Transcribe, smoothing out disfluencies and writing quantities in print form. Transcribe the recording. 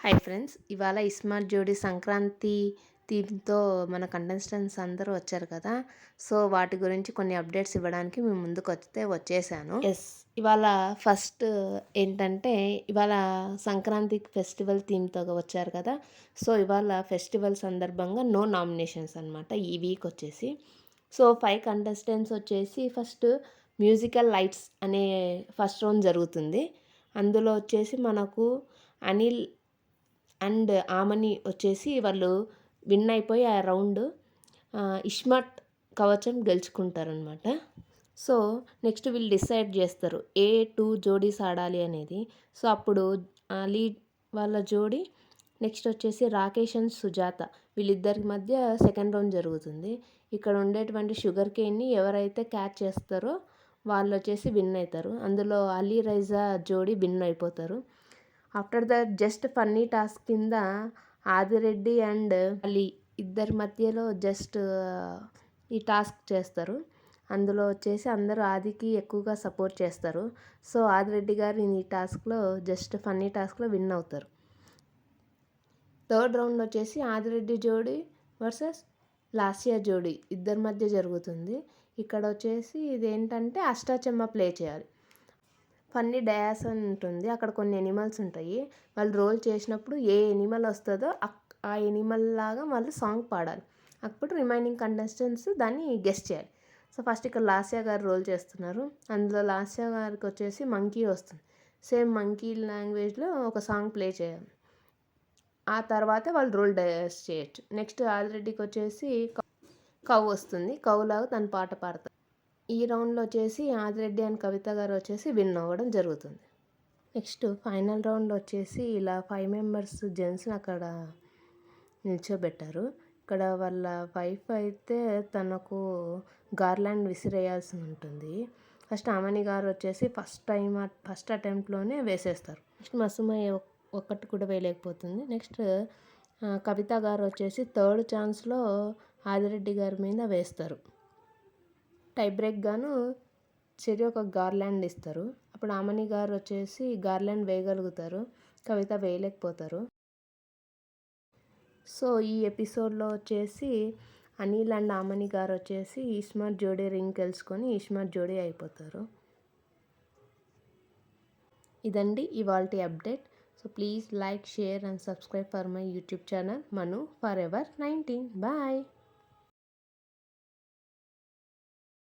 Hi friends, ఇవాళ ఇస్మార్ట్ జోడీ సంక్రాంతి థీమ్‌తో మన కంటెస్టెంట్స్ అందరూ వచ్చారు కదా! సో, వాటి గురించి కొన్ని అప్డేట్స్ ఇవ్వడానికి మీ వచ్చేసాను. ఇవాళ ఫస్ట్ ఏంటంటే, ఇవాళ సంక్రాంతి ఫెస్టివల్ థీమ్‌తో వచ్చారు కదా! సో, ఇవాళ ఫెస్టివల్ సందర్భంగా నో నామినేషన్స్ అనమాట ఈ వీక్ వచ్చేసి. సో, 5 కంటెస్టెంట్స్ వచ్చేసి ఫస్ట్ మ్యూజికల్ లైట్స్ అనే ఫస్ట్ రౌండ్ జరుగుతుంది. అందులో వచ్చేసి మనకు అనిల్ అండ్ ఆమని వచ్చేసి వాళ్ళు విన్ అయిపోయి ఆ రౌండ్ ఇస్మార్ట్ కవచం గెలుచుకుంటారనమాట. సో, నెక్స్ట్ వీళ్ళు డిసైడ్ చేస్తారు ఏ 2 జోడీస్ ఆడాలి అనేది. సో, అప్పుడు లీడ్ వాళ్ళ జోడీ నెక్స్ట్ వచ్చేసి రాకేష్ అండ్ సుజాత వీళ్ళిద్దరి మధ్య సెకండ్ రౌండ్ జరుగుతుంది. ఇక్కడ ఉండేటువంటి షుగర్ కేన్ని ఎవరైతే క్యాచ్ చేస్తారో వాళ్ళు వచ్చేసి విన్ అవుతారు. అందులో అలీ రైజా జోడీ విన్ అయిపోతారు. After that just funny task కింద ఆదిరెడ్డి అండ్ అలీ ఇద్దరి మధ్యలో జస్ట్ ఈ టాస్క్ చేస్తారు. అందులో వచ్చేసి అందరూ ఆదికి ఎక్కువగా సపోర్ట్ చేస్తారు. సో, ఆదిరెడ్డి గారు ఈ టాస్క్లో జస్ట్ ఫన్నీ టాస్క్లో విన్ అవుతారు. థర్డ్ రౌండ్ వచ్చేసి ఆదిరెడ్డి జోడీ వర్సెస్ లాస్యా జోడీ ఇద్దరి మధ్య జరుగుతుంది. ఇక్కడ వచ్చేసి ఇదేంటంటే అష్టాచెమ్మ ప్లే చేయాలి. ఫన్నీ డయాస్ అని ఉంటుంది. అక్కడ కొన్ని ఎనిమల్స్ ఉంటాయి. వాళ్ళు రోల్ చేసినప్పుడు ఏ ఎనిమల్ వస్తుందో ఆ ఎనిమల్ లాగా వాళ్ళు సాంగ్ పాడాలి. అప్పుడు రిమైనింగ్ కంటెస్టెంట్స్ దాన్ని గెస్ చేయాలి. సో, ఫస్ట్ ఇక్కడ లాస్యా గారు రోల్ చేస్తున్నారు. అందులో లాస్యా గారికి వచ్చేసి మంకీ వస్తుంది. సేమ్ మంకీ లాంగ్వేజ్లో ఒక సాంగ్ ప్లే చేయాలి. ఆ తర్వాత వాళ్ళు రోల్ డయాస్ చేయొచ్చు. నెక్స్ట్ ఆదిరెడ్డికి వచ్చేసి కౌ వస్తుంది. కౌలాగా తన పాట పాడతారు. ఈ రౌండ్లో వచ్చేసి ఆదిరెడ్డి అండ్ కవిత గారు వచ్చేసి విన్ అవ్వడం జరుగుతుంది. నెక్స్ట్ ఫైనల్ రౌండ్లో వచ్చేసి ఇలా 5 మెంబర్స్ జెంట్స్ని అక్కడ నిల్చోబెట్టారు. ఇక్కడ వాళ్ళ వైఫ్ అయితే తనకు గార్లాండ్ విసిరేయాల్సి ఉంటుంది. ఫస్ట్ అమని గారు వచ్చేసి ఫస్ట్ అటెంప్ట్లోనే వేసేస్తారు. నెక్స్ట్ మసుమయ్య ఒక్కటి కూడా వేయలేకపోతుంది. నెక్స్ట్ కవిత గారు వచ్చేసి థర్డ్ ఛాన్స్లో ఆదిరెడ్డి గారి మీద వేస్తారు. టై బ్రేక్ గాను చెరి ఒక గార్లాండ్ ఇస్తారు. అప్పుడు ఆమని గారు వచ్చేసి గార్లాండ్ వేయగలుగుతారు. కవిత వేయలేకపోతారు. సో, ఈ ఎపిసోడ్లో వచ్చేసి అనిల్ అండ్ ఆమని గారు వచ్చేసి ఇస్మార్ట్ జోడీ రింగ్ గెలుచుకొని ఇస్మార్ట్ జోడీ అయిపోతారు. ఇదండి ఇవాల్టి update. So, please like, share and subscribe for my YouTube channel Manu forever 19. Bye.